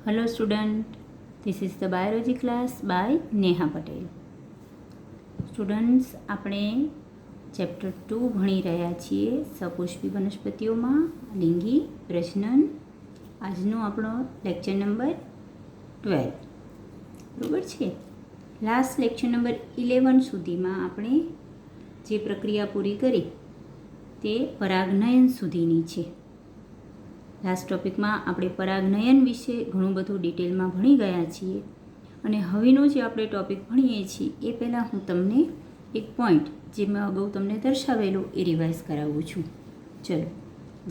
Hello student, this is the biology class by Neha Patel. Students, આપણે chapter 2 ભણી રહ્યા છીએ સપુષ્પી વનસ્પતિઓમાં લિંગી પ્રજનન. આજનો આપણો લેક્ચર નંબર 12 બરાબર છે. લાસ્ટ લેક્ચર નંબર 11 સુધીમાં આપણે જે પ્રક્રિયા પૂરી કરી તે પરાગનયન સુધીની છે. લાસ્ટ ટોપિકમાં આપણે પરાગનયન વિશે ઘણું બધું ડિટેલમાં ભણી ગયા છીએ અને હવેનો જે આપણે ટોપિક ભણીએ છીએ એ પહેલાં હું તમને એક પોઈન્ટ જે મેં અગાઉ તમને દર્શાવેલો એ રિવાઇઝ કરાવું છું. ચલો,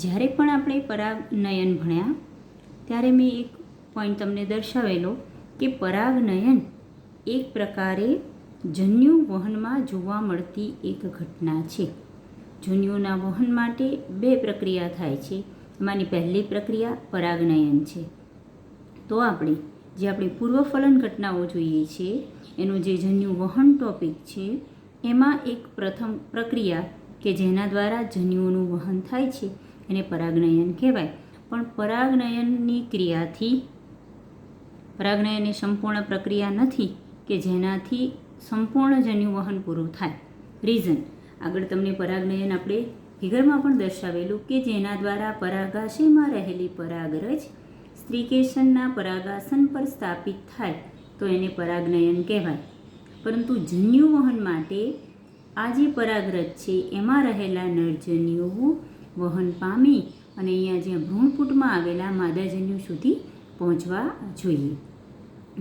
જ્યારે પણ આપણે પરાગનયન ભણ્યા ત્યારે મેં એક પોઈન્ટ તમને દર્શાવેલો કે પરાગનયન એક પ્રકારે જન્યુ વહનમાં જોવા મળતી એક ઘટના છે. જન્યુના વહન માટે બે પ્રક્રિયા થાય છે. એમાંની પહેલી પ્રક્રિયા પરાગનયન છે. તો આપણે જે આપણી પૂર્વફલન ઘટનાઓ જોઈએ છીએ એનું જે જન્યુ વહન ટોપિક છે એમાં એક પ્રથમ પ્રક્રિયા કે જેના દ્વારા જન્યુઓનું વહન થાય છે એને પરાગનયન કહેવાય. પણ પરાગનયન એ સંપૂર્ણ પ્રક્રિયા નથી કે જેનાથી સંપૂર્ણ જન્યુ વહન પૂરું થાય. રીઝન આગળ તમને પરાગનયન આપણે ફિગરમાં પણ દર્શાવેલું કે જેના દ્વારા પરાગાશયમાં રહેલી પરાગરજ સ્ત્રીકેસનના પરાગાસન પર સ્થાપિત થાય તો એને પરાગનયન કહેવાય. પરંતુ જન્યુ વહન માટે આ જે પરાગરજ છે એમાં રહેલા નરજન્યુઓ વહન પામી અને અહીંયા જ્યાં ભ્રૂણપૂટમાં આવેલા માદાજન્યુ સુધી પહોંચવા જોઈએ.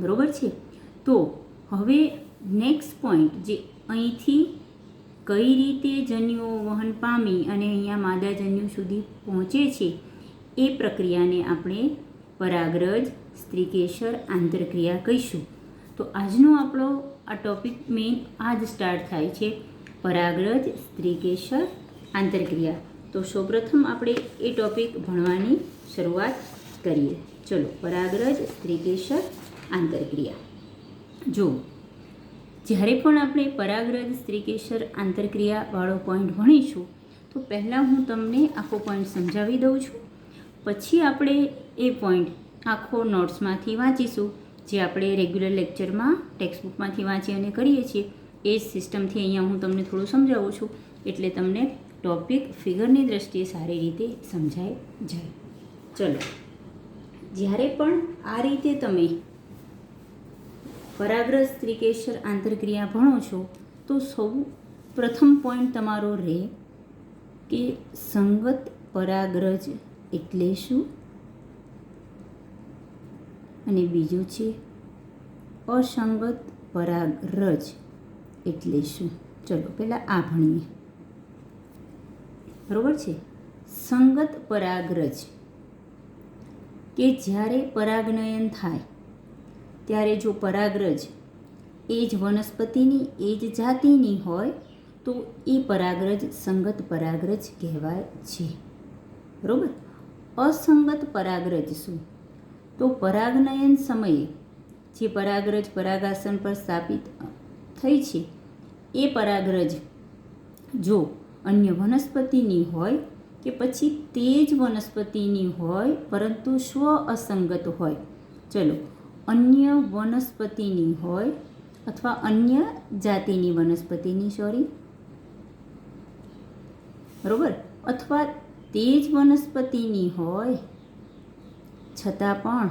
બરાબર છે. તો હવે નેક્સ્ટ પોઈન્ટ જે અહીંથી કઈ રીતે જન્યુઓ વહન પામી અને અહીંયા માદાજન્યુ સુધી પહોંચે છે એ પ્રક્રિયાને આપણે પરાગરજ સ્ત્રીકેસર આંતરક્રિયા કહીશું. તો આજનો આપણો આ ટોપિક મેઇન આ જ સ્ટાર્ટ થાય છે, પરાગરજ સ્ત્રીકેસર આંતરક્રિયા. તો સૌપ્રથમ આપણે એ ટોપિક ભણવાની શરૂઆત કરીએ. ચલો, પરાગરજ સ્ત્રીકેસર આંતરક્રિયા. જો જ્યારે પણ આપણે પરાગરજ સ્ત્રીકેસર આંતરક્રિયાવાળો પોઈન્ટ ભણીશું તો પહેલાં હું તમને આખો પોઈન્ટ સમજાવી દઉં છું. પછી આપણે એ પોઈન્ટ આખો નોટ્સમાંથી વાંચીશું જે આપણે રેગ્યુલર લેક્ચરમાં ટેક્સ્ટબુકમાંથી વાંચી અને કરીએ છીએ એ જ સિસ્ટમથી અહીંયા હું તમને થોડું સમજાવું છું એટલે તમને ટોપિક ફિગરની દ્રષ્ટિએ સારી રીતે સમજાઈ જાય. ચલો, જ્યારે પણ આ રીતે તમે પરાગરજ સ્ત્રીકેસર આંતરક્રિયા ભણો છો તો સૌ પ્રથમ પોઈન્ટ તમારો રહે કે સંગત પરાગરજ એટલે શું અને બીજું છે અસંગત પરાગરજ એટલે શું. ચલો પહેલાં આ ભણીએ. બરાબર છે. સંગત પરાગરજ કે જ્યારે પરાગનયન થાય ત્યારે જો પરાગરજ એ જ વનસ્પતિની એ જ જાતિની હોય તો એ પરાગરજ સંગત પરાગરજ કહેવાય છે. બરાબર. અસંગત પરાગરજ શું? તો પરાગનયન સમયે જે પરાગરજ પરાગાસન પર સ્થાપિત થઈ છે એ પરાગરજ જો અન્ય વનસ્પતિની હોય કે પછી તે જ વનસ્પતિની હોય પરંતુ સ્વ અસંગત હોય. ચલો, અન્ય વનસ્પતિની હોય અથવા અન્ય જાતિની વનસ્પતિની બરાબર, અથવા તે જ વનસ્પતિની હોય છતાં પણ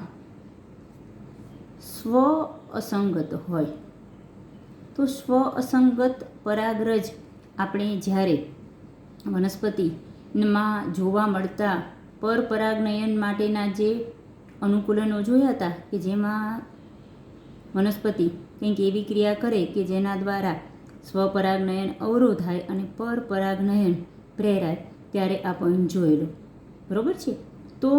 સ્વ અસંગત હોય. તો સ્વ અસંગત પરાગરજ આપણે જ્યારે વનસ્પતિમાં જોવા મળતા પરપરાગનયન માટેના જે અનુકૂલનો જોયા હતા કે જેમાં વનસ્પતિ કંઈક એવી ક્રિયા કરે કે જેના દ્વારા સ્વપરાગનયન અવરોધાય અને પરપરાગનયન પ્રેરાય, ત્યારે આ પોઈન્ટ જોયેલો. બરાબર છે. તો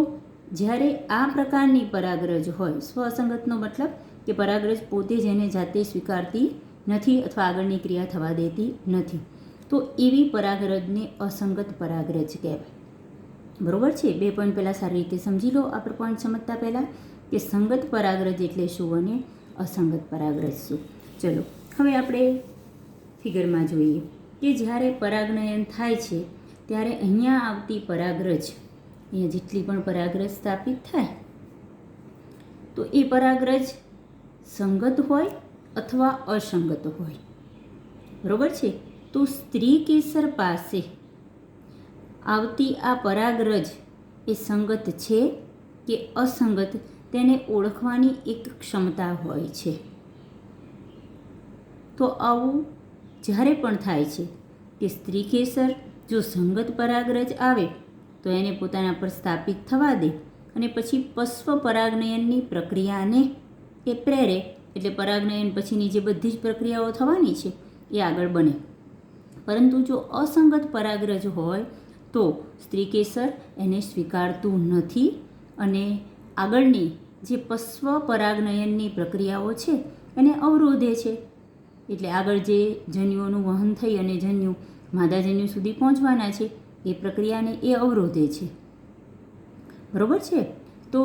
જ્યારે આ પ્રકારની પરાગરજ હોય, સ્વ અસંગતનો મતલબ કે પરાગરજ પોતે જ એને જાતે સ્વીકારતી નથી અથવા આગળની ક્રિયા થવા દેતી નથી, તો એવી પરાગરજને અસંગત પરાગરજ કહેવાય. બરાબર છે. બે પોઈન્ટ પહેલાં સારી રીતે સમજી લો. આપણે પોઈન્ટ સમજતા પહેલાં કે સંગત પરાગરજ એટલે શું અને અસંગત પરાગરજ શું. ચલો, હવે આપણે ફિગરમાં જોઈએ કે જ્યારે પરાગનયન થાય છે ત્યારે અહીંયા આવતી પરાગરજ, અહીંયા જેટલી પણ પરાગરજ સ્થાપિત થાય તો એ પરાગરજ સંગત હોય અથવા અસંગત હોય. બરોબર છે. તો સ્ત્રી કેસર પાસે આવતી આ પરાગરજ એ સંગત છે કે અસંગત તેને ઓળખવાની એક ક્ષમતા હોય છે. તો આવું જ્યારે પણ થાય છે કે સ્ત્રી કેસર જો સંગત પરાગરજ આવે તો એને પોતાના પર સ્થાપિત થવા દે અને પછી પશ્વ પરાગનયનની પ્રક્રિયાને એ પ્રેરે, એટલે પરાગનયન પછીની જે બધી જ પ્રક્રિયાઓ થવાની છે એ આગળ બને. પરંતુ જો અસંગત પરાગરજ હોય તો સ્ત્રી કેસર એને સ્વીકારતું નથી અને આગળની જે પશ્વ પરાગનયનની પ્રક્રિયાઓ છે એને અવરોધે છે. એટલે આગળ જે જન્યુઓનું વહન થઈ અને જન્યુ માદાજન્યુ સુધી પહોંચવાના છે એ પ્રક્રિયાને એ અવરોધે છે. બરોબર છે. તો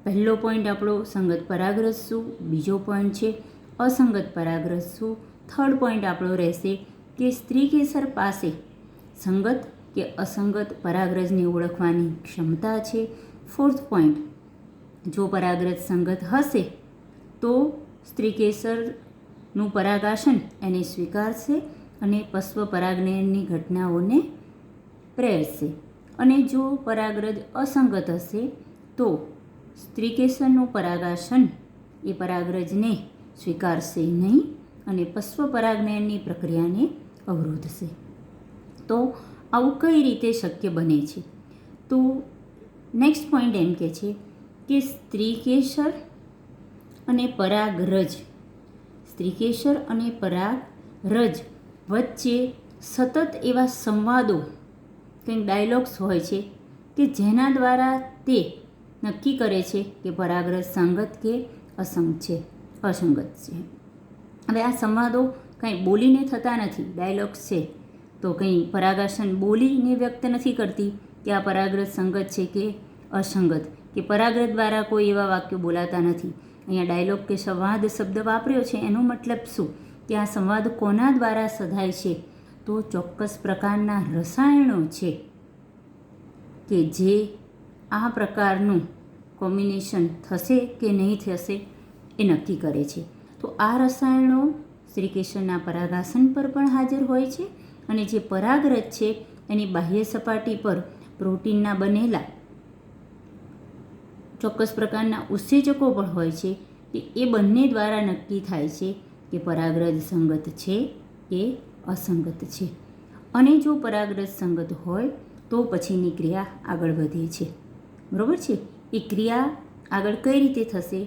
પહેલો પોઈન્ટ આપણો સંગત પરાગરજ શું, બીજો પોઈન્ટ છે અસંગત પરાગરજ શું, થર્ડ પોઈન્ટ આપણો રહેશે કે સ્ત્રી કેસર પાસે સંગત કે અસંગત પરાગરજને ઓળખવાની ક્ષમતા છે. ફોર્થ પોઈન્ટ, જો પરાગરજ સંગત હશે તો સ્ત્રી કેસરનું પરાગાસન એને સ્વીકારશે અને પશ્વ પરાગનયનની ઘટનાઓને પ્રેરશે. અને જો પરાગરજ અસંગત હશે તો સ્ત્રી કેસરનું પરાગાસન એ પરાગરજને સ્વીકારશે નહીં અને પશ્વ પરાગનયનની પ્રક્રિયાને અવરોધશે. તો આવું કઈ રીતે શક્ય બને છે? તો નેક્સ્ટ પોઈન્ટ એમ કહે છે કે સ્ત્રી કેસર અને પરાગરજ, સ્ત્રી કેસર અને પરાગરજ વચ્ચે સતત એવા સંવાદો, કંઈક ડાયલોગ્સ હોય છે કે જેના દ્વારા તે નક્કી કરે છે કે પરાગરજ સંગત કે અસંગત છે. હવે આ સંવાદો કંઈ બોલીને થતા નથી, ડાયલોગ્સ છે તો કંઈ પરાગાસન બોલીને વ્યક્ત નથી કરતી કે આ પરાગરજ સંગત છે કે અસંગત, કે પરાગરજ દ્વારા કોઈ એવા વાક્યો બોલાતા નથી. અહીંયા ડાયલોગ કે સંવાદ શબ્દ વાપર્યો છે એનો મતલબ શું કે આ સંવાદ કોના દ્વારા સધાય છે? તો ચોક્કસ પ્રકારના રસાયણો છે કે જે આ પ્રકારનું કોમ્બિનેશન થશે કે નહીં થશે એ નક્કી કરે છે. તો આ રસાયણો સ્ત્રી કેસરના પરાગાસન પર પણ હાજર હોય છે અને જે પરાગરજ છે એની બાહ્ય સપાટી પર પ્રોટીનના બનેલા ચોક્કસ પ્રકારના ઉત્સેચકો પણ હોય છે કે એ બંને દ્વારા નક્કી થાય છે કે પરાગરજ સંગત છે કે અસંગત છે. અને જો પરાગરજ સંગત હોય તો પછીની ક્રિયા આગળ વધે છે. બરાબર છે. એ ક્રિયા આગળ કઈ રીતે થશે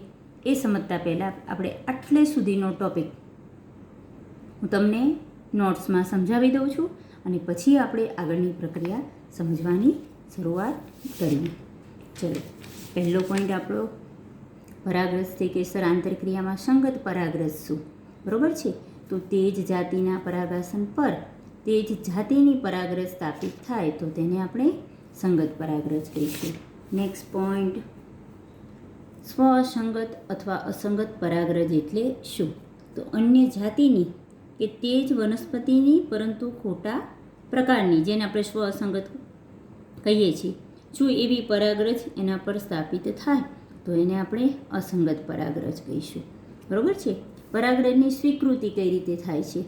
એ સમજતા પહેલાં આપણે આટલે સુધીનો ટોપિક હું તમને નોટ્સમાં સમજાવી દઉં છું અને પછી આપણે આગળની પ્રક્રિયા સમજવાની શરૂઆત કરીએ. ચલો, પહેલો પોઈન્ટ આપણો પરાગરજ સ્ત્રી કેસર આંતરક્રિયામાં સંગત પરાગરજ શું? બરાબર છે. તો તે જ જાતિના પરાગાસન પર તે જ જાતિની પરાગરજ સ્થાપિત થાય તો તેને આપણે સંગત પરાગરજ કહીશું. નેક્સ્ટ પોઈન્ટ, સ્વસંગત અથવા અસંગત પરાગરજ એટલે શું? તો અન્ય જાતિની કે તે જ વનસ્પતિની પરંતુ ખોટા પ્રકારની, જેને આપણે સ્વ અસંગત કહીએ છીએ, જો એવી પરાગરજ એના પર સ્થાપિત થાય તો એને આપણે અસંગત પરાગરજ કહીશું. બરાબર છે. પરાગરજની સ્વીકૃતિ કઈ રીતે થાય છે?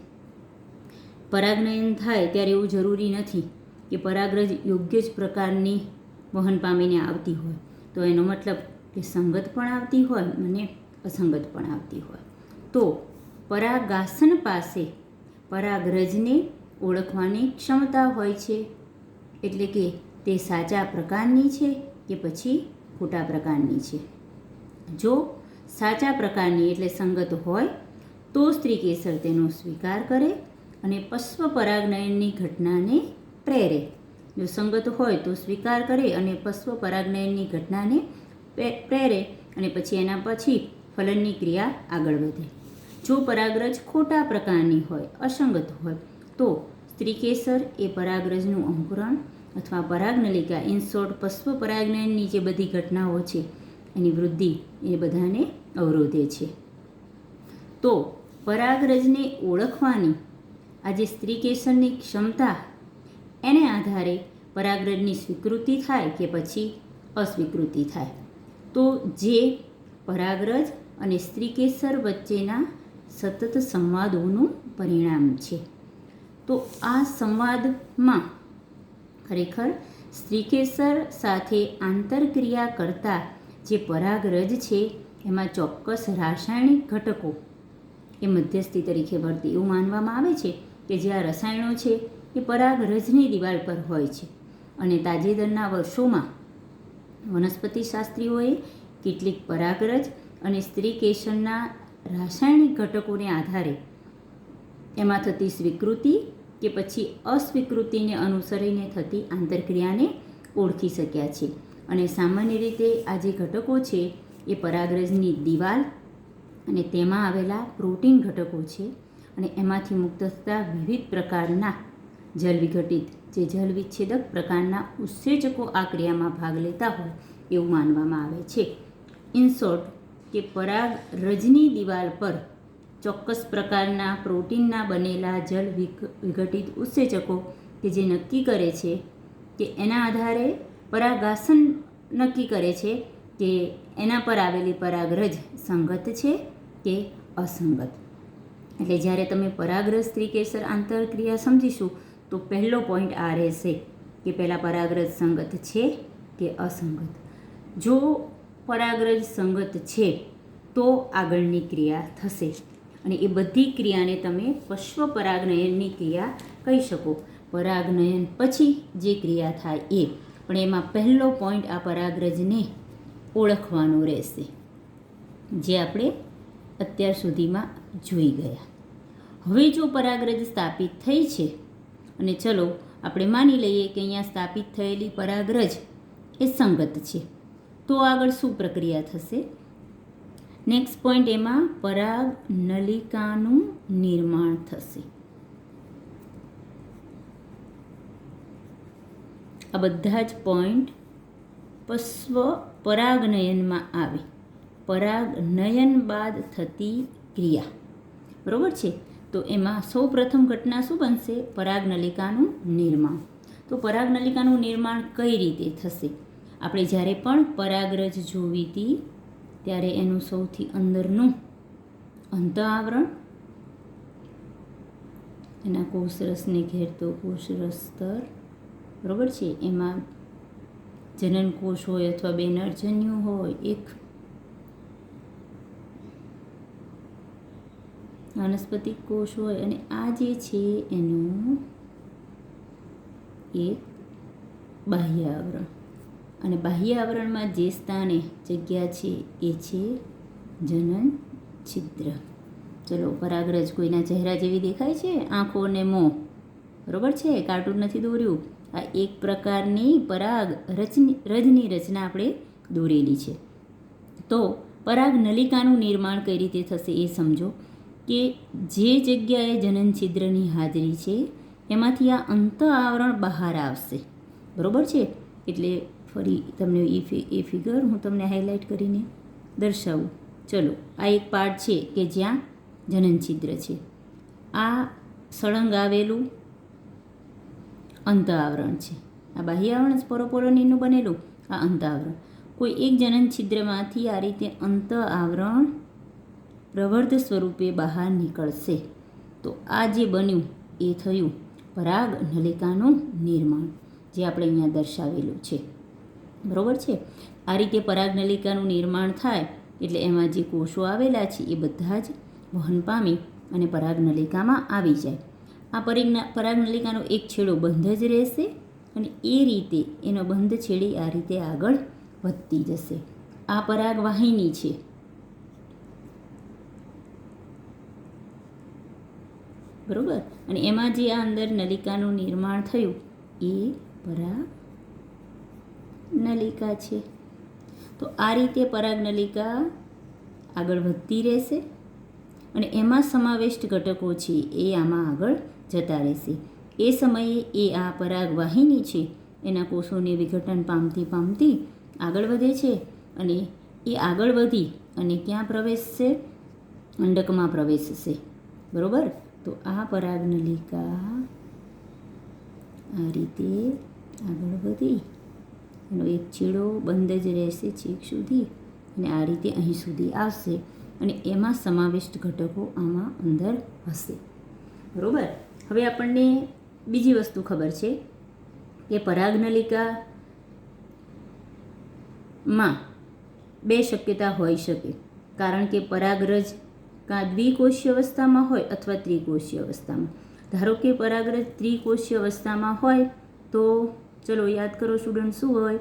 પરાગનયન થાય ત્યારે એવું જરૂરી નથી કે પરાગરજ યોગ્ય જ પ્રકારની વહન પામીને આવતી હોય, તો એનો મતલબ કે સંગત પણ આવતી હોય અને અસંગત પણ આવતી હોય. તો પરાગાસન પાસે પરાગરજને ઓળખવાની ક્ષમતા હોય છે, એટલે કે તે સાચા પ્રકારની છે કે પછી ખોટા પ્રકારની છે. જો સાચા પ્રકારની એટલે સંગત હોય તો સ્ત્રી કેસર તેનો સ્વીકાર કરે અને પશ્વ પરાગનયનની ઘટનાને પ્રેરે. જો સંગત હોય તો સ્વીકાર કરે અને પશ્વ પરાગનયનની ઘટનાને પ્રેરે અને પછી એના પછી ફલનની ક્રિયા આગળ વધે. જો પરાગરજ ખોટા પ્રકારની હોય, અસંગત હોય, તો સ્ત્રી કેસર એ પરાગરજનું અંકુરણ અથવા પરાગનલિકા ઇન શોર્ટ પશ્વ પરાગનયનની જે બધી ઘટનાઓ છે એની વૃદ્ધિ એ બધાને અવરોધે છે. તો પરાગરજને ઓળખવાની આજે સ્ત્રી કેસરની ક્ષમતા એને આધારે પરાગરજની સ્વીકૃતિ થાય કે પછી અસ્વીકૃતિ થાય. તો જે પરાગરજ અને સ્ત્રીકેસર વચ્ચેના સતત સંવાદોનું પરિણામ છે. તો આ સંવાદમાં ખરેખર સ્ત્રીકેસર સાથે આંતરક્રિયા કરતા જે પરાગરજ છે એમાં ચોક્કસ રાસાયણિક ઘટકો એ મધ્યસ્થી તરીકે વર્તે એવું માનવામાં આવે છે કે જે આ રસાયણો છે એ પરાગરજની દિવાલ પર હોય છે. અને તાજેતરના વર્ષોમાં વનસ્પતિશાસ્ત્રીઓએ કેટલીક પરાગરજ અને સ્ત્રીકેસરના રાસાયણિક ઘટકોને આધારે એમાં થતી સ્વીકૃતિ કે પછી અસ્વીકૃતિને અનુસરીને થતી આંતરક્રિયાને ઓળખી શક્યા છે. અને સામાન્ય રીતે આ જે ઘટકો છે એ પરાગરજની દિવાલ અને તેમાં આવેલા પ્રોટીન ઘટકો છે. અને એમાંથી મુક્ત થતા વિવિધ પ્રકારના જલવિઘટિત જે જલવિચ્છેદક પ્રકારના ઉત્સેચકો આ ક્રિયામાં ભાગ લેતા હોય એવું માનવામાં આવે છે. ઇન શોર્ટ કે પરાગરજની દિવાલ પર ચોક્કસ પ્રકારના પ્રોટીનના બનેલા જલ વિઘટિત ઉત્સેચકો કે જે નક્કી કરે છે કે એના આધારે પરાગાસન નક્કી કરે છે કે એના પર આવેલી પરાગરજ સંગત છે કે અસંગત. એટલે જ્યારે તમે પરાગરજ સ્ત્રીકેસર આંતરક્રિયા સમજીશું તો પહેલો પોઈન્ટ આ રહેશે કે પહેલાં પરાગરજ સંગત છે કે અસંગત. જો પરાગરજ સંગત છે તો આગળની ક્રિયા થશે. અને એ બધી ક્રિયાને તમે પશ્વ પરાગનયનની ક્રિયા કહી શકો. પરાગનયન પછી જે ક્રિયા થાય એ, પણ એમાં પહેલો પોઈન્ટ આ પરાગરજને ઓળખવાનો રહેશે જે આપણે અત્યાર સુધીમાં જોઈ ગયા. હવે જો પરાગરજ સ્થાપિત થઈ છે અને ચલો આપણે માની લઈએ કે અહીંયા સ્થાપિત થયેલી પરાગરજ એ સંગત છે, તો આગળ શું પ્રક્રિયા થશે? નેક્સ્ટ પોઈન્ટ એમાં પરાગ નલિકાનું નિર્માણ થશે. આ બધા જ પોઈન્ટ પશ્વ પરાગનયનમાં આવે. પરાગનયન બાદ થતી ક્રિયા, બરાબર છે. તો એમાં સૌ પ્રથમ ઘટના શું બનશે? પરાગનલિકાનું નિર્માણ. તો પરાગનલિકાનું નિર્માણ કઈ રીતે થશે? આપણે જ્યારે પણ પરાગરજ જોવી હતી ત્યારે એનું સૌથી અંદરનું અંત આવરણ, એના કોષરસને ઘેરતો કોષરસ સ્તર, બરાબર છે. એમાં જનન કોષ હોય અથવા બે નરજન્યુ હોય, એક વાનસ્પતિક કોષ હોય, અને આ જે છે એનું એક બાહ્ય આવરણ. અને બાહ્ય આવરણમાં જે સ્થાને જગ્યા છે એ છે જનન છિદ્ર. ચલો, પરાગરજ કોઈના ચહેરા જેવી દેખાય છે, આંખો અને મોં, બરાબર છે, કાર્ટૂન નથી દોર્યું. આ એક પ્રકારની રજની રચના આપણે દોરેલી છે. તો પરાગ નલિકાનું નિર્માણ કઈ રીતે થશે એ સમજો કે જે જગ્યાએ જનન છિદ્રની હાજરી છે એમાંથી આ અંત આવરણ બહાર આવશે, બરાબર છે. એટલે ફરી તમને એ ફિગર હું તમને હાઇલાઇટ કરીને દર્શાવું. ચલો, આ એક પાર્ટ છે કે જ્યાં જનન છિદ્ર છે. આ સળંગ આવેલું અંત આવરણ છે. આ બાહ્ય આવરણ સ્પોરોપોરોનીનું બનેલું આ અંત આવરણ. કોઈ એક જનન છિદ્રમાંથી આ રીતે અંત આવરણ પ્રવર્ધ સ્વરૂપે બહાર નીકળશે. તો આ જે બન્યું એ થયું પરાગ નલિકાનું નિર્માણ, જે આપણે અહીંયા દર્શાવેલું છે, બરાબર છે. આ રીતે પરાગ નલિકાનું નિર્માણ થાય એટલે એમાં જે કોષો આવેલા છે એ બધા જ વહન પામી અને પરાગ નલિકામાં આવી જાય. આ પરાગ નલિકાનો એક છેડો બંધ જ રહેશે અને એ રીતે એનો બંધ છેડી આ રીતે આગળ વધતી જશે. આ પરાગ વાહિની છે, બરાબર. અને એમાં જે આ અંદર નલિકાનું નિર્માણ થયું એ પરાગ નલિકા છે. તો આ રીતે પરાગ નલિકા આગળ વધતી રહેશે અને એમાં સમાવિષ્ટ ઘટકો છે એ આમાં આગળ જતા રહેશે. એ સમયે એ આ પરાગ વાહિની છે એના કોષોને વિઘટન પામતી આગળ વધે છે અને એ આગળ વધી અને ક્યાં પ્રવેશશે? અંડકમાં પ્રવેશશે, બરાબર. તો આ પરાગ નલિકા આ રીતે આગળ વધી એનો એક છેડો બંધ જ રહેશે છેક સુધી અને આ રીતે અહીં સુધી આવશે અને એમાં સમાવિષ્ટ ઘટકો આમાં અંદર હશે. બરાબર. હવે આપણને બીજી વસ્તુ ખબર છે કે પરાગનલિકામાં બે શક્યતા હોઈ શકે, કારણ કે પરાગરજ કાં દ્વિકોષીય અવસ્થામાં હોય અથવા ત્રિકોષીય અવસ્થામાં. ધારો કે પરાગરજ ત્રિકોષીય અવસ્થામાં હોય તો ચલો યાદ કરો સ્ટુડન્ટ, શું હોય?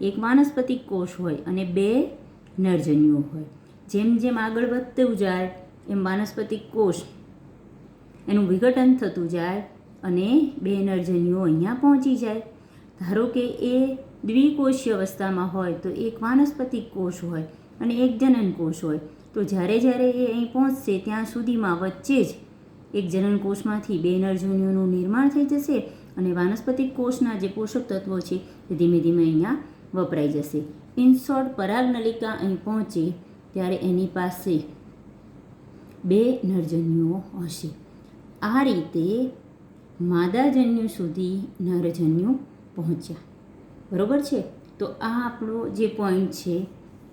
એક વાનસ્પતિક કોષ હોય અને બે નરજન્યુઓ હોય. જેમ જેમ આગળ વધતું જાય એમ વાનસ્પતિક કોષ એનું વિઘટન થતું જાય અને બે નરજન્યુઓ અહીંયા પહોંચી જાય. ધારો કે એ દ્વિકોષીય અવસ્થામાં હોય તો એક વાનસ્પતિક કોષ હોય અને એક જનન કોષ હોય. તો જ્યારે જ્યારે એ અહીં પહોંચશે ત્યાં સુધીમાં વચ્ચે જ એક જનન કોષમાંથી બે નરજન્યુઓનું નિર્માણ થઈ જશે અને વાનસ્પતિક કોષના જે પોષક તત્વો છે તે ધીમે ધીમે અહીંયા વપરાઈ જશે. ઇન શોર્ટ, પરાગનલિકા અહીં પહોંચે ત્યારે એની પાસે બે નરજન્યુઓ હશે. આ રીતે માદાજન્યુ સુધી નરજન્યુ પહોંચ્યા. બરાબર છે? તો આ આપણો જે પોઈન્ટ છે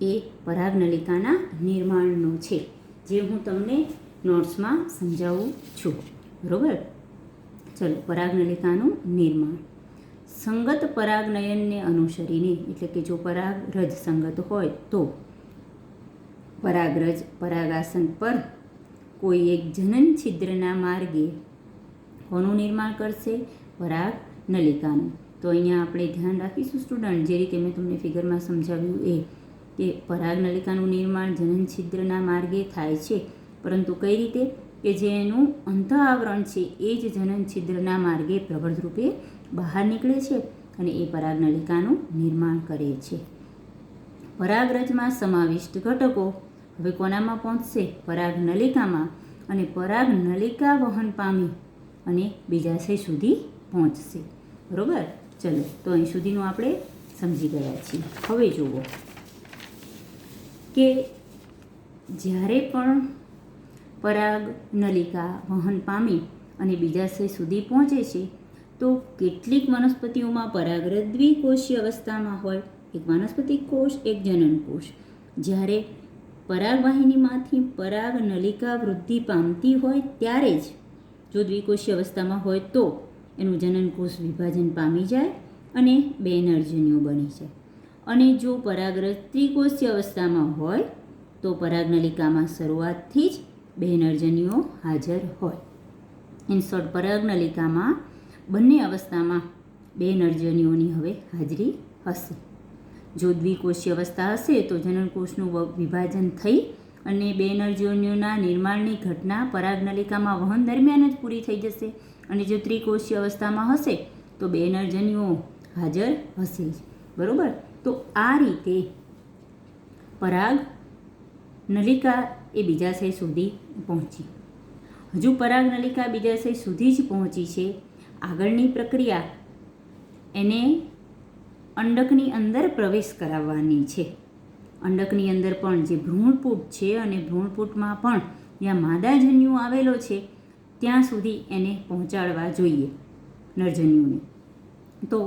એ પરાગનલિકાના નિર્માણનો છે, જે હું તમને નોટ્સમાં સમજાવું છું. બરાબર. ચલો, પરાગનલિકાનું નિર્માણ. સંગત પરાગનયનને અનુસરીને, એટલે કે જો પરાગરજ સંગત હોય તો પરાગરજ પરાગાસન પર કોઈ એક જનન છિદ્રના માર્ગે કોનું નિર્માણ કરશે? પરાગનલિકાનું. તો અહીંયા આપણે ધ્યાન રાખીશું સ્ટુડન્ટ, જે રીતે મેં તમને ફિગરમાં સમજાવ્યું એ, કે પરાગનલિકાનું નિર્માણ જનન છિદ્રના માર્ગે થાય છે, પરંતુ કઈ રીતે? કે જે એનું અંત આવરણ છે એ જ જનન છિદ્રના માર્ગે પ્રબળ રૂપે બહાર નીકળે છે અને એ પરાગનલિકાનું નિર્માણ કરે છે. પરાગરજમાં સમાવિષ્ટ ઘટકો હવે કોનામાં પહોંચશે? પરાગનલિકામાં. અને પરાગનલિકા વહન પામી અને બીજાશય સુધી પહોંચશે. બરાબર. ચલો, તો અહીં સુધીનું આપણે સમજી ગયા છીએ. હવે જુઓ કે જ્યારે પણ પરાગનલિકા વહન પામી અને બીજાશય સુધી પહોંચે છે તો કેટલીક વનસ્પતિઓમાં પરાગરજ દ્વિકોષીય અવસ્થામાં હોય, એક વાનસ્પતિક કોષ, એક જનન કોષ. જ્યારે પરાગવાહિનીમાંથી પરાગનલિકા વૃદ્ધિ પામતી હોય ત્યારે જ, જો દ્વિકોષીય અવસ્થામાં હોય તો એનું જનન કોષ વિભાજન પામી જાય અને બે નરજન્યુઓ બની જાય. અને જો પરાગરજ ત્રિકોષીય અવસ્થામાં હોય તો પરાગનલિકામાં શરૂઆતથી જ બે નરજન્યુઓ હાજર હોય. ઇન શોર્ટ, પરાગનલિકામાં બંને અવસ્થામાં બે નરજન્યુઓની હવે હાજરી હશે. જો દ્વિકોષીય અવસ્થા હશે તો જનનકોષનું વિભાજન થઈ અને બે નરજન્યુઓના નિર્માણની ઘટના પરાગનલિકામાં વહન દરમિયાન જ પૂરી થઈ જશે. અને જો ત્રિકોષીય અવસ્થામાં હશે તો બે નરજન્યુઓ હાજર હશે જ. બરાબર. તો આ રીતે પરાગનલિકા એ બીજાશય સુધી પહોંચી. હજુ પરાગનલિકા બીજાશય સુધી જ પહોંચી છે. આગળની પ્રક્રિયા એને અંડકની અંદર પ્રવેશ કરાવવાની છે. અંડકની અંદર પણ જે ભ્રૂણપૂટ છે અને ભ્રૂણપૂટમાં પણ જ્યાં માદાજન્યુ આવેલો છે ત્યાં સુધી એને પહોંચાડવા જોઈએ નરજન્યુને. તો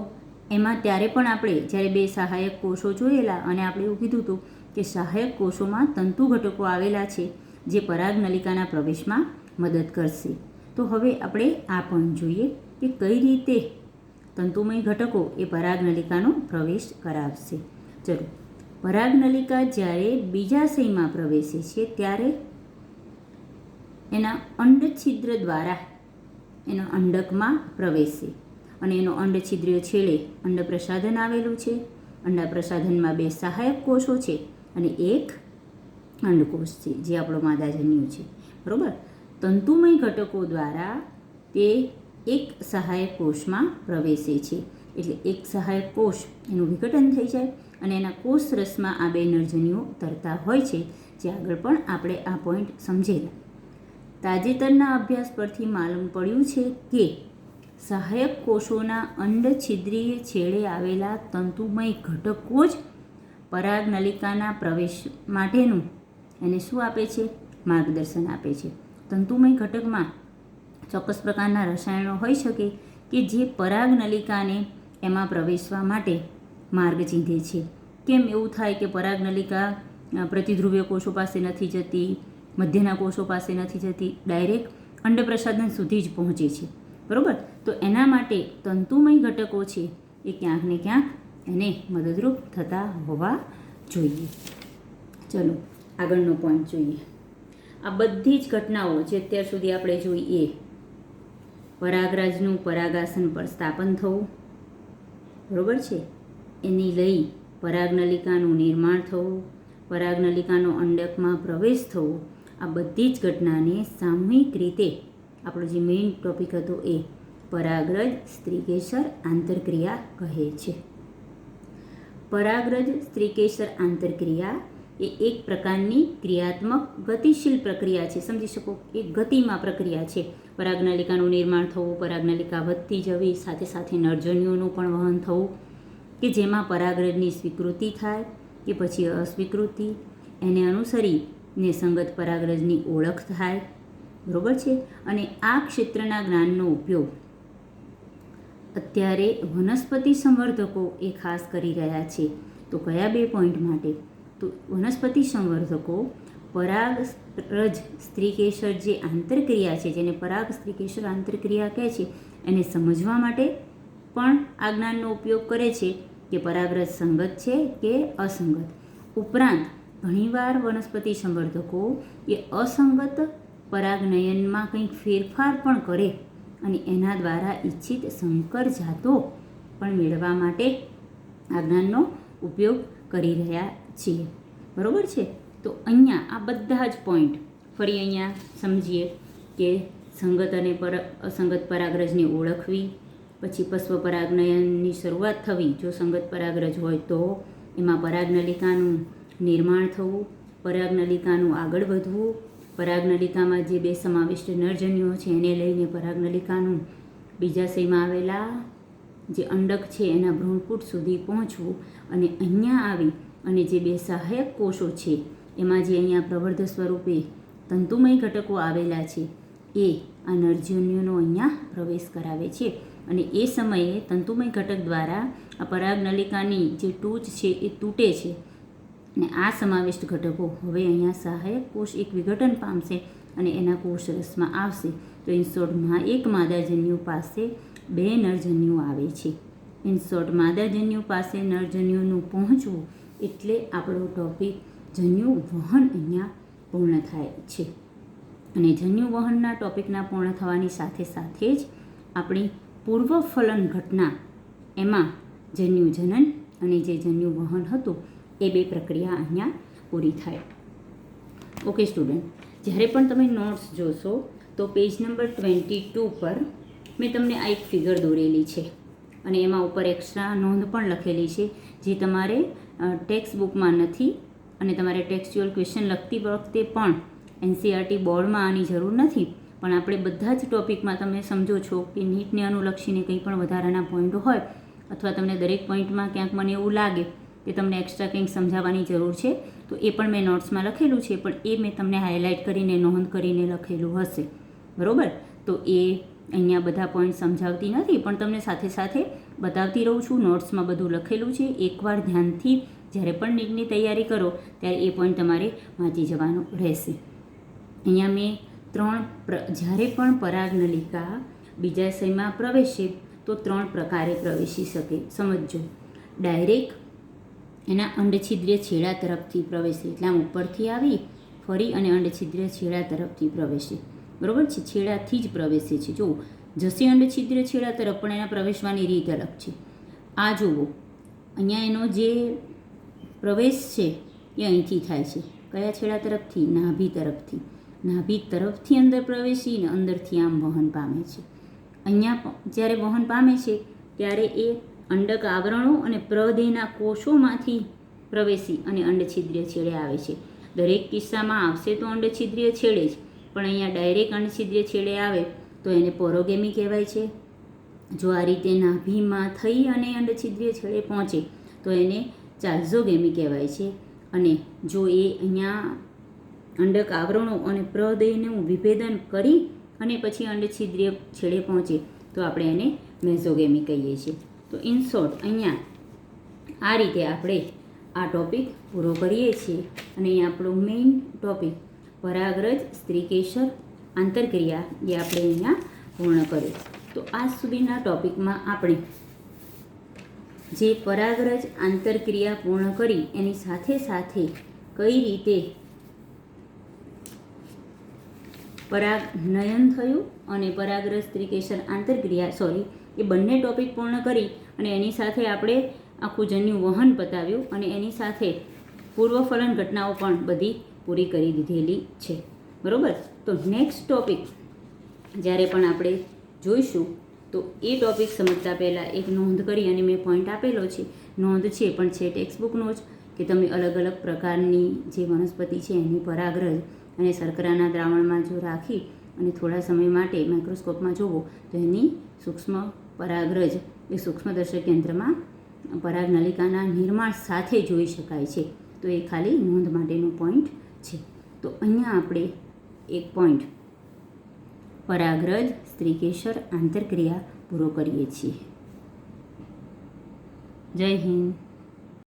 એમાં ત્યારે પણ આપણે જ્યારે બે સહાયક કોષો જોયેલા અને આપણે એવું કીધું હતું કે સહાયક કોષોમાં તંતુ ઘટકો આવેલા છે જે પરાગનલિકાના પ્રવેશમાં મદદ કરશે. તો હવે આપણે આ પણ જોઈએ કે કઈ રીતે તંતુમય ઘટકો એ પરાગનલિકાનો પ્રવેશ કરાવશે. ચલો, પરાગનલિકા જ્યારે બીજાશયમાં પ્રવેશે છે ત્યારે એના અંડછિદ્ર દ્વારા એના અંડકમાં પ્રવેશે અને એનો અંડછિદ્રીય છેડે અંડપ્રસાધન આવેલું છે. અંડપ્રસાધનમાં બે સહાયક કોષો છે અને એક અંડકોષ છે જે આપણો માદાજન્યુ છે. બરાબર. તંતુમય ઘટકો દ્વારા તે એક સહાયક કોષમાં પ્રવેશે છે. એટલે એક સહાયક કોષ એનું વિઘટન થઈ જાય અને એના કોષ રસમાં આ બે નરજન્યુઓ તરતા હોય છે, જે આગળ પણ આપણે આ પોઈન્ટ સમજેલા. તાજેતરના અભ્યાસ પરથી માલુમ પડ્યું છે કે સહાયક કોષોના અંડછિદ્રીય છેડે આવેલા તંતુમય ઘટકો જ પરાગનલિકાના પ્રવેશ માટેનું એને શું આપે છે? માર્ગદર્શન આપે છે. તંતુમય ઘટકમાં ચોક્કસ પ્રકારના રસાયણો હોઈ શકે કે જે પરાગનલિકાને એમાં પ્રવેશવા માટે માર્ગ ચીંધે છે. કેમ એવું થાય કે પરાગનલિકા પ્રતિધ્રુવીય કોષો પાસે નથી જતી, મધ્યના કોષો પાસે નથી જતી, ડાયરેક્ટ અંડપ્રસાધન સુધી જ પહોંચે છે. બરાબર? તો એના માટે તંતુમય ઘટકો છે એ ક્યાંક ને ક્યાંક એને મદદરૂપ થતા હોવા જોઈએ. ચલો આગળનો પોઈન્ટ જોઈએ. આ બધી જ ઘટનાઓ જે અત્યાર સુધી આપણે જોઈ એ પરાગરજનું પરાગાસન પર સ્થાપન થવું, બરાબર છે, એની લઈ પરાગનલિકાનું નિર્માણ થવું, પરાગનલિકાનો અંડકમાં પ્રવેશ થવો, આ બધી જ ઘટનાને સામૂહિક રીતે આપણો જે મેઇન ટોપિક હતો એ પરાગરજ સ્ત્રીકેસર આંતરક્રિયા કહે છે. પરાગરજ સ્ત્રીકેસર આંતરક્રિયા એ એક પ્રકારની ક્રિયાત્મક ગતિશીલ પ્રક્રિયા છે. સમજી શકો, એ ગતિમાં પ્રક્રિયા છે. પરાગનલિકાનું નિર્માણ થવું, પરાગનલિકા વધતી જવી, સાથે સાથે નરજન્યુઓનું પણ વહન થવું, કે જેમાં પરાગરજની સ્વીકૃતિ થાય કે પછી અસ્વીકૃતિ, એને અનુસરીને સંગત પરાગરજની ઓળખ થાય. બરાબર છે? અને આ ક્ષેત્રના જ્ઞાનનો ઉપયોગ અત્યારે વનસ્પતિ સંવર્ધકો એ ખાસ કરી રહ્યા છે. તો કયા 2 પોઈન્ટ માટે? તો વનસ્પતિ સંવર્ધકો પરાગરજ સ્ત્રીકેસર જે આંતરક્રિયા છે, જેને પરાગ સ્ત્રીકેસર આંતરક્રિયા કહે છે, એને સમજવા માટે પણ આ જ્ઞાનનો ઉપયોગ કરે છે કે પરાગરજ સંગત છે કે અસંગત. ઉપરાંત ઘણીવાર વનસ્પતિ સંવર્ધકો એ અસંગત પરાગનયનમાં કંઈક ફેરફાર પણ કરે અને એના દ્વારા ઈચ્છિત સંકર જાતો પણ મેળવવા માટે આ જ્ઞાનનો ઉપયોગ કરી રહ્યા છીએ. બરાબર છે? તો અહીંયા આ બધા જ પોઈન્ટ ફરી અહીંયા સમજીએ કે સંગત અને અસંગત પરાગરજને ઓળખવી, પછી પશ્વ પરાગનયનની શરૂઆત થવી જો સંગત પરાગરજ હોય તો, એમાં પરાગનલિકાનું નિર્માણ થવું, પરાગનલિકાનું આગળ વધવું, પરાગનલિકામાં જે 2 સમાવિષ્ટ નરજન્યુઓ છે એને લઈને પરાગનલિકાનું બીજાશયમાં આવેલા જે અંડક છે એના ભ્રૂણપુટ સુધી પહોંચવું, અને અહીંયા આવી અને જે 2 સહાયક કોષો છે એમાં જે અહીંયા પ્રવર્ધ સ્વરૂપે તંતુમય ઘટકો આવેલા છે એ આ નરજન્યુનો અહીંયા પ્રવેશ કરાવે છે. અને એ સમયે તંતુમય ઘટક દ્વારા આ પરાગનલિકાની જે ટૂચ છે એ તૂટે છે અને આ સમાવિષ્ટ ઘટકો હવે અહીંયા સહાયક કોષ એક વિઘટન પામશે અને એના કોષરસમાં આવશે. તો ઇન શોર્ટમાં એક માદાજન્યુ પાસે 2 નરજન્યુ આવે છે. ઇન શોર્ટ માદાજન્યુ પાસે નરજન્યુનું પહોંચવું એટલે આપણો ટોપિક જન્યુ વહન અહીંયા પૂર્ણ થાય છે. અને જન્યુ વહનના ટોપિકના પૂર્ણ થવાની સાથે સાથે જ આપણી પૂર્વફલન ઘટના એમાં જન્યુ જનન અને જે જન્યુ વહન હતું એ 2 પ્રક્રિયા અહીંયા પૂરી થાય. ઓકે સ્ટુડન્ટ, જ્યારે પણ તમે નોટ્સ જોશો તો પેજ નંબર 22 પર મેં તમને આ એક ફિગર દોરેલી છે અને એમાં ઉપર એક્સ્ટ્રા નોંધ પણ લખેલી છે જે તમારે ટેક્સ્ટ બુકમાં નથી અને તમારે ટેક્સ્ચ્યુઅલ ક્વેશ્ચન લખતી વખતે પણ એનસીઈઆરટી બોર્ડમાં આની જરૂર નથી, પણ આપણે બધા જ ટોપિકમાં તમે સમજો છો કે નીટને અનુલક્ષીને કંઈ પણ વધારાના પોઈન્ટ હોય અથવા તમને દરેક પોઈન્ટમાં ક્યાંક મને એવું લાગે કે તમને એક્સ્ટ્રા કંઈક સમજાવવાની જરૂર છે તો એ પણ મેં નોટ્સમાં લખેલું છે, પણ એ મેં તમને હાઇલાઇટ કરીને નોંધ કરીને લખેલું હશે. બરાબર? તો એ અહીંયા બધા પોઈન્ટ સમજાવતી નથી પણ તમને સાથે સાથે બતાવતી રહું છું. નોટ્સમાં બધું લખેલું છે. એકવાર ધ્યાનથી જ્યારે પણ નીટની તૈયારી કરો ત્યારે એ પોઈન્ટ તમારે વાંચી જવાનો રહેશે. અહીંયા મેં 3 જ્યારે પણ પરાગનલિકા બીજાશયમાં પ્રવેશે તો 3 પ્રકારે પ્રવેશી શકે. સમજો, ડાયરેક્ટ એના અંડછિદ્રીય છેડા તરફથી પ્રવેશે, એટલે આમ ઉપરથી આવી ફરી અને અંડછિદ્રીય છેડા તરફથી પ્રવેશે. બરાબર છે? છેડાથી જ પ્રવેશે છે. જુઓ, જશે અંડછિદ્રીય છેડા તરફ પણ એના પ્રવેશવાની રીત અલગ છે. આ જુઓ, અહીંયા એનો જે પ્રવેશ છે એ અહીંથી થાય છે. કયા છેડા તરફથી? નાભી તરફથી. નાભી તરફથી અંદર પ્રવેશીને અંદરથી આમ વહન પામે છે. અહીંયા જ્યારે વહન પામે છે ત્યારે એ અંડક આવરણો અને પ્રદેહના કોષોમાંથી પ્રવેશી અને અંડછિદ્રીય છેડે આવે છે. દરેક કિસ્સામાં આવશે તો અંડછિદ્રીય છેડે જ, પણ અહીંયા ડાયરેક્ટ અંડછિદ્રીય છેડે આવે તો એને પોરોગેમી કહેવાય છે. જો આ રીતે નાભીમાં થઈ અને અંડછિદ્રીય છેડે પહોંચે તો એને ચાલ્ઝોગેમી કહેવાય છે. અને જો એ અહીંયા અંડક આવરણો અને પ્રદેહનું વિભેદન કરી અને પછી અંડછિદ્રીય છેડે પહોંચે તો આપણે એને મેઝોગેમી કહીએ છીએ. તો ઇન શોર્ટ અહીંયા આ રીતે આપણે આ ટોપિક પૂરો કરીએ છીએ અને અહીં આપણો મેઇન ટોપિક પરાગરજ, સ્ત્રીકેસર, આંતરક્રિયા એ આપણે અહીંયા પૂર્ણ કર્યું. તો આજ સુધીના ટોપિકમાં આપણે જે પરાગરજ આંતરક્રિયા પૂર્ણ કરી એની સાથે સાથે કઈ રીતે પરાગનયન થયું અને પરાગરજ, સ્ત્રીકેસર, આંતરક્રિયા એ બંને ટોપિક પૂર્ણ કરી અને એની સાથે આપણે આખું જન્યુ વહન બતાવ્યું અને એની સાથે પૂર્વફલન ઘટનાઓ પણ બધી પૂરી કરી દીધેલી છે. બરાબર. તો નેક્સ્ટ ટોપિક જ્યારે પણ આપણે જોઈશું તો એ ટોપિક સમજતા પહેલાં એક નોંધ કરી અને મેં પોઈન્ટ આપેલો છે. નોંધ છે પણ છે ટેક્સ્ટબુકનો જ, કે તમે અલગ અલગ પ્રકારની જે વનસ્પતિ છે એની પરાગરજ અને શર્કરાના દ્રાવણમાં જો રાખી અને થોડા સમય માટે માઇક્રોસ્કોપમાં જોવો તો એની સૂક્ષ્મ પરાગરજ એ સૂક્ષ્મદર્શક યંત્રમાં પરાગનલિકાના નિર્માણ સાથે જોઈ શકાય છે. તો એ ખાલી નોંધ માટેનો પોઈન્ટ છે. તો અહીંયા આપણે એક પોઈન્ટ પરાગરજ, સ્ત્રીકેસર, આંતરક્રિયા પૂરો કરીએ છીએ. જય હિન્દ.